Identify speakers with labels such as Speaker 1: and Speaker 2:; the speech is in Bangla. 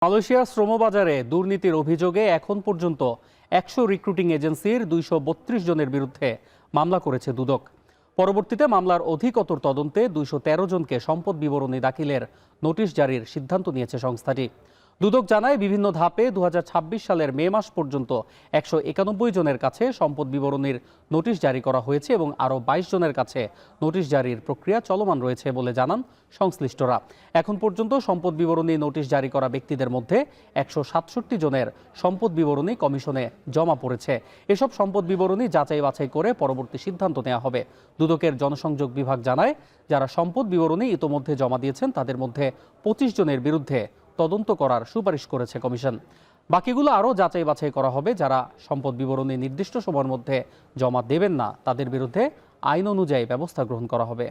Speaker 1: মালয়েশিয়ার শ্রমবাজারে দুর্নীতির অভিযোগে এখন পর্যন্ত ১০০ রিক্রুটিং এজেন্সির ২৩২ জনের বিরুদ্ধে মামলা করেছে দুদক। পরবর্তীতে মামলার অধিকতর তদন্তে ২১৩ জনকে সম্পদ বিবরণী দাখিলের নোটিশ জারির সিদ্ধান্ত নিয়েছে সংস্থাটি। দুদক জানায়, বিভিন্ন ধাপে ২০২৬ সালের মে মাস পর্যন্ত ১৯১ জনের কাছে সম্পদ বিবরণীর নোটিশ জারি করা হয়েছে এবং আরও ২২ জনের কাছে নোটিশ জারির প্রক্রিয়া চলমান রয়েছে বলে জানান সংশ্লিষ্টরা। এখন পর্যন্ত সম্পদ বিবরণী নোটিশ জারি করা ব্যক্তিদের মধ্যে ১৬৭ জনের সম্পদ বিবরণী কমিশনে জমা পড়েছে। এসব সম্পদ বিবরণী যাচাই বাছাই করে পরবর্তী সিদ্ধান্ত নেওয়া হবে। দুদকের জনসংযোগ বিভাগ জানায়, যারা সম্পদ বিবরণী ইতোমধ্যে জমা দিয়েছেন তাদের মধ্যে ২৫ জনের বিরুদ্ধে তদন্ত করার সুপারিশ করেছে কমিশন। বাকিগুলো আরও যাচাই বাছাই করা হবে। যারা সম্পদ বিবরণী নির্দিষ্ট সময়ের মধ্যে জমা দেবেন না তাদের বিরুদ্ধে আইন অনুযায়ী ব্যবস্থা গ্রহণ করা হবে।